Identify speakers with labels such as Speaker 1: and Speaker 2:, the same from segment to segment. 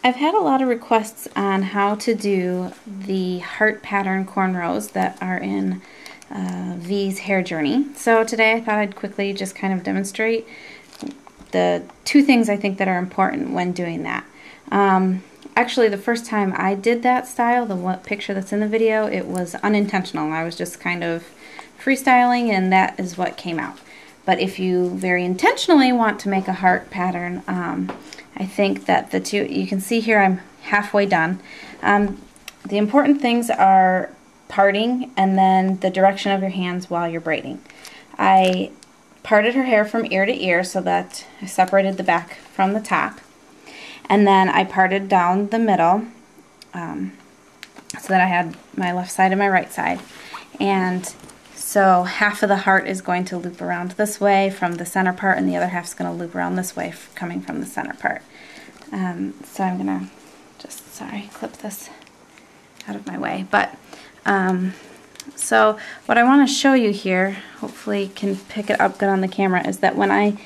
Speaker 1: I've had a lot of requests on how to do the heart pattern cornrows that are in V's hair journey. So today I thought I'd quickly just kind of demonstrate the two things I think that are important when doing that. Actually, the first time I did that style, the picture that's in the video, it was unintentional. I was just kind of freestyling, and that is what came out. But if you very intentionally want to make a heart pattern, I think that the two, you can see here I'm halfway done. The important things are parting and then the direction of your hands while you're braiding. I parted her hair from ear to ear so that I separated the back from the top. And then I parted down the middle so that I had my left side and my right side. And so half of the heart is going to loop around this way from the center part, and the other half is going to loop around this way coming from the center part. So I'm going to just, clip this out of my way. But so what I want to show you here, hopefully you can pick it up good on the camera, is that when I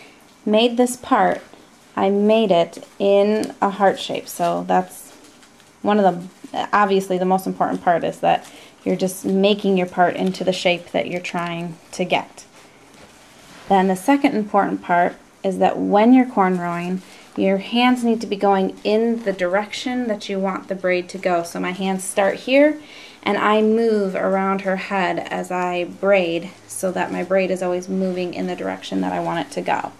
Speaker 1: made this part, I made it in a heart shape. So that's one of the, obviously the most important part is that you're just making your part into the shape that you're trying to get. Then the second important part is that when you're cornrowing, your hands need to be going in the direction that you want the braid to go. So my hands start here and I move around her head as I braid so that my braid is always moving in the direction that I want it to go.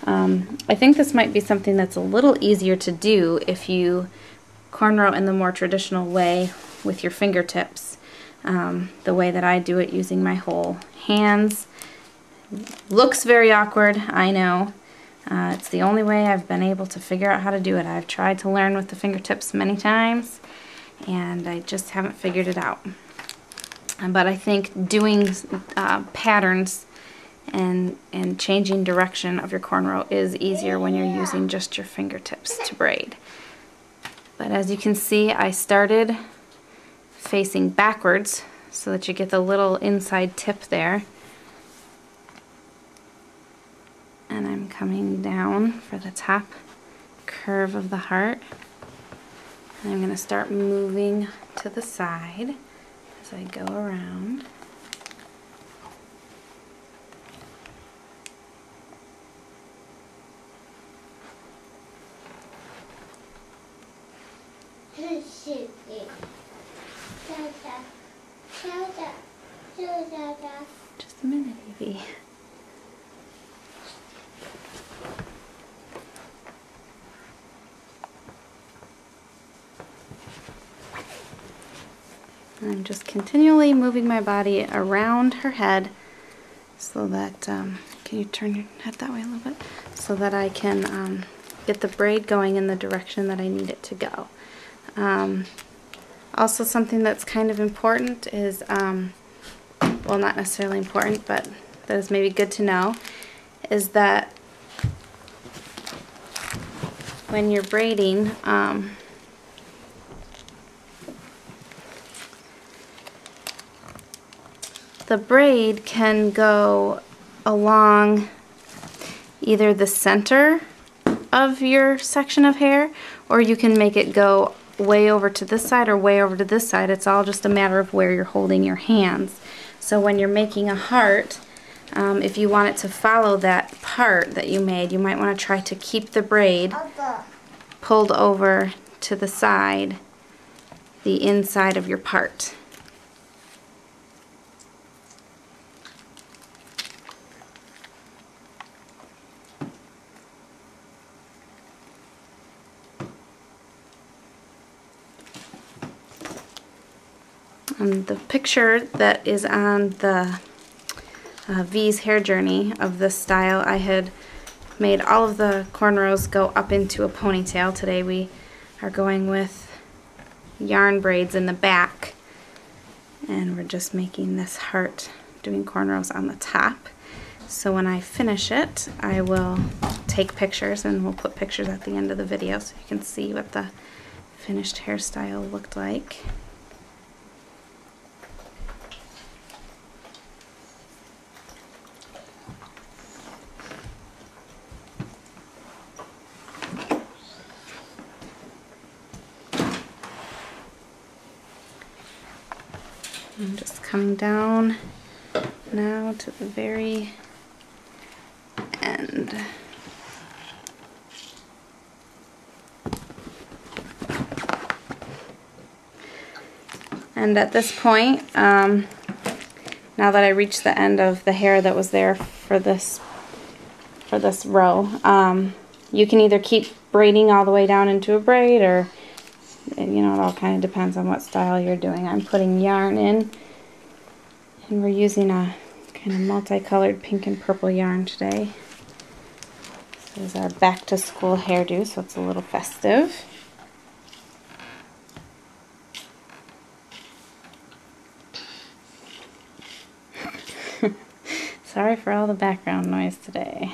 Speaker 1: I think this might be something that's a little easier to do if you cornrow in the more traditional way with your fingertips. The way that I do it using my whole hands. Looks very awkward, I know. It's the only way I've been able to figure out how to do it. I've tried to learn with the fingertips many times and I just haven't figured it out. But I think doing patterns and changing direction of your cornrow is easier when you're using just your fingertips to braid. But as you can see, I started facing backwards so that you get the little inside tip there, and I'm coming down for the top curve of the heart, and I'm going to start moving to the side as I go around. Just a minute, Evie. I'm just continually moving my body around her head so that, can you turn your head that way a little bit? So that I can get the braid going in the direction that I need it to go. Also, something that's kind of important is, well, not necessarily important, but that is maybe good to know, is that when you're braiding, the braid can go along either the center of your section of hair, or you can make it go way over to this side or way over to this side. It's all just a matter of where you're holding your hands. So when you're making a heart, if you want it to follow that part that you made, you might want to try to keep the braid pulled over to the side, the inside of your part. The picture that is on the V's hair journey of this style, I had made all of the cornrows go up into a ponytail. Today we are going with yarn braids in the back, and we're just making this heart, doing cornrows on the top. So when I finish it, I will take pictures, and we'll put pictures at the end of the video so you can see what the finished hairstyle looked like. I'm just coming down now to the very end. And at this point, now that I reached the end of the hair that was there for this row, you can either keep braiding all the way down into a braid, or you know, it all kind of depends on what style you're doing. I'm putting yarn in, and we're using a kind of multicolored pink and purple yarn today. This is our back to school hairdo, so it's a little festive. Sorry for all the background noise today.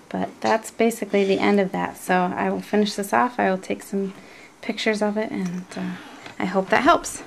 Speaker 1: But that's basically the end of that. So I will finish this off. I will take some pictures of it, and I hope that helps.